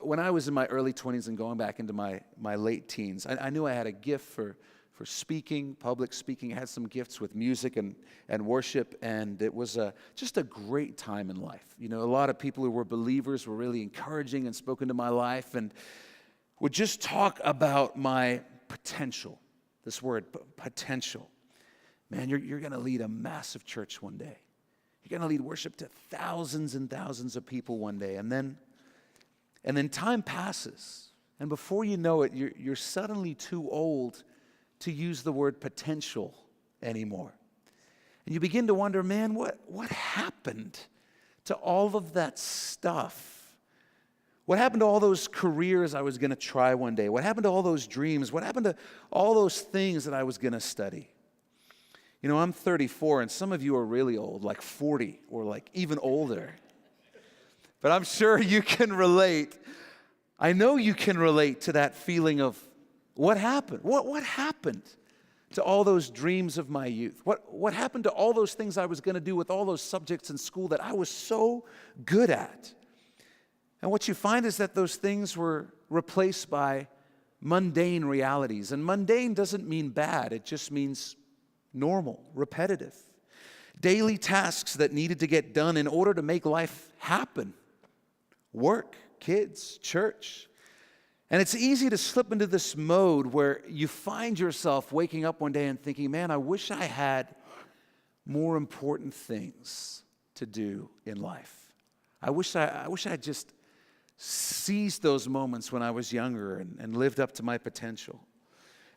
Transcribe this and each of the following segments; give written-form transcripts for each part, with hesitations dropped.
When I was in my early 20s and going back into my late teens, I knew I had a gift for speaking, public speaking. I had some gifts with music and worship, and it was just a great time in life. You know, a lot of people who were believers were really encouraging and spoke into my life and would just talk about my potential. This word, potential. Man, you're going to lead a massive church one day. You're going to lead worship to thousands and thousands of people one day. And then time passes. And before you know it, you're suddenly too old to use the word potential anymore. And you begin to wonder, man, what happened to all of that stuff? What happened to all those careers I was going to try one day? What happened to all those dreams? What happened to all those things that I was going to study? You know, I'm 34, and some of you are really old, like 40 or like even older. But I'm sure you can relate. I know you can relate to that feeling of what happened? What happened to all those dreams of my youth? What happened to all those things I was going to do with all those subjects in school that I was so good at? And what you find is that those things were replaced by mundane realities. And mundane doesn't mean bad. It just means normal, repetitive. Daily tasks that needed to get done in order to make life happen. Work, kids, church. And it's easy to slip into this mode where you find yourself waking up one day and thinking, man, I wish I had more important things to do in life. I wish I had just seized those moments when I was younger and lived up to my potential.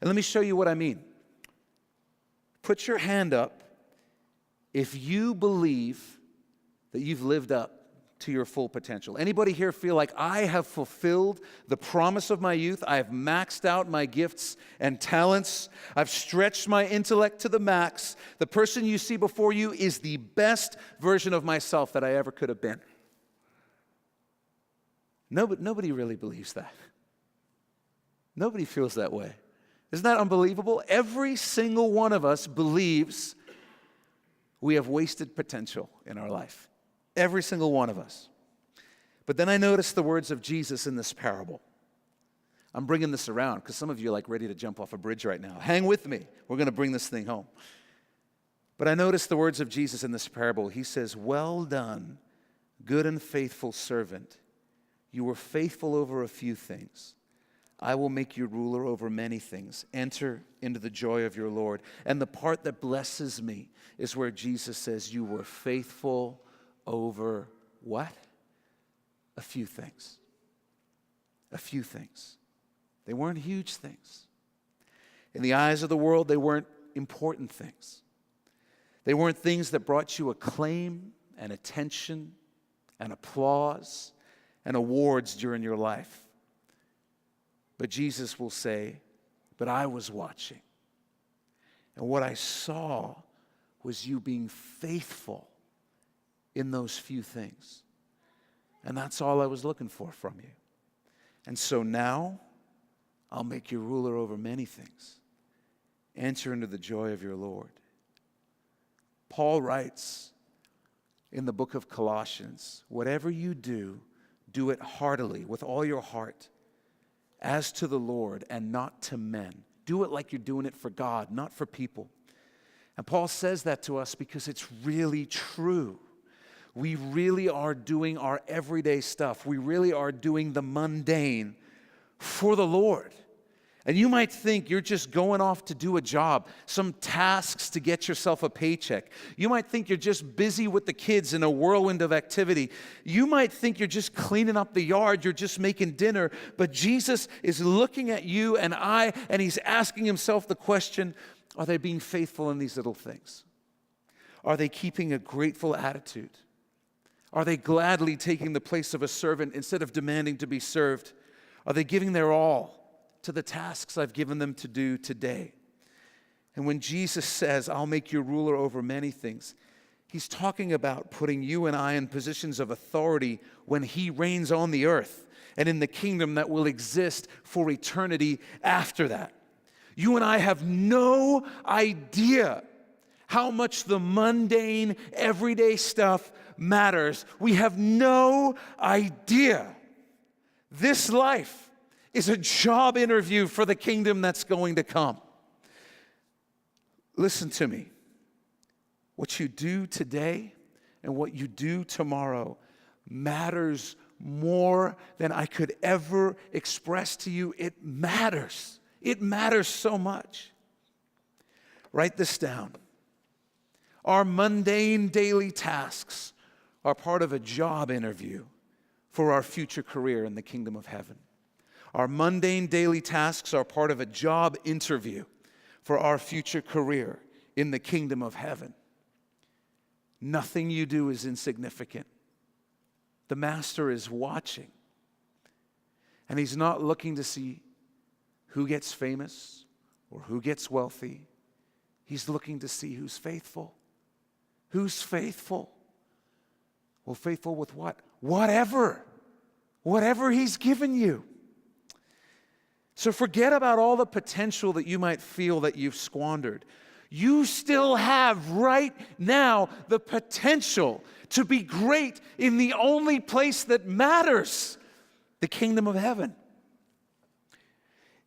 And let me show you what I mean. Put your hand up if you believe that you've lived up to your full potential. Anybody here feel like I have fulfilled the promise of my youth? I have maxed out my gifts and talents. I've stretched my intellect to the max. The person you see before you is the best version of myself that I ever could have been. Nobody really believes that. Nobody feels that way. Isn't that unbelievable? Every single one of us believes we have wasted potential in our life. Every single one of us. But then I noticed the words of Jesus in this parable. I'm bringing this around because some of you are like ready to jump off a bridge right now. Hang with me. We're going to bring this thing home. But I noticed the words of Jesus in this parable. He says, "Well done, good and faithful servant. You were faithful over a few things. I will make you ruler over many things. Enter into the joy of your Lord." And the part that blesses me is where Jesus says, you were faithful over what? A few things. A few things. They weren't huge things. In the eyes of the world, they weren't important things. They weren't things that brought you acclaim and attention and applause and awards during your life. But Jesus will say, but I was watching. And what I saw was you being faithful in those few things. And that's all I was looking for from you. And so now, I'll make you ruler over many things. Enter into the joy of your Lord. Paul writes in the book of Colossians, whatever you do, do it heartily with all your heart, as to the Lord and not to men. Do it like you're doing it for God, not for people. And Paul says that to us because it's really true. We really are doing our everyday stuff. We really are doing the mundane for the Lord. And you might think you're just going off to do a job, some tasks to get yourself a paycheck. You might think you're just busy with the kids in a whirlwind of activity. You might think you're just cleaning up the yard, you're just making dinner. But Jesus is looking at you and I, and he's asking himself the question, are they being faithful in these little things? Are they keeping a grateful attitude? Are they gladly taking the place of a servant instead of demanding to be served? Are they giving their all to the tasks I've given them to do today? And when Jesus says, I'll make you ruler over many things, he's talking about putting you and I in positions of authority when he reigns on the earth and in the kingdom that will exist for eternity after that. You and I have no idea how much the mundane, everyday stuff matters. We have no idea This life is a job interview for the kingdom that's going to come. Listen to me. What you do today and what you do tomorrow matters more than I could ever express to you. It matters. It matters so much. Write this down. Our mundane daily tasks are part of a job interview for our future career in the kingdom of heaven. Our mundane daily tasks are part of a job interview for our future career in the kingdom of heaven. Nothing you do is insignificant. The Master is watching, and He's not looking to see who gets famous or who gets wealthy. He's looking to see who's faithful. Who's faithful? Well, faithful with what? Whatever He's given you. So forget about all the potential that you might feel that you've squandered. You still have right now the potential to be great in the only place that matters, the kingdom of heaven.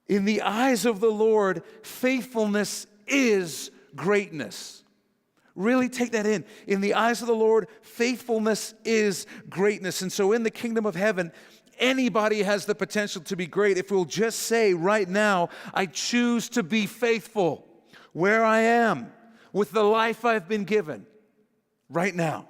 In the eyes of the Lord, faithfulness is greatness. Really take that in. In the eyes of the Lord, faithfulness is greatness. And so in the kingdom of heaven, anybody has the potential to be great if we'll just say right now, I choose to be faithful where I am with the life I've been given right now.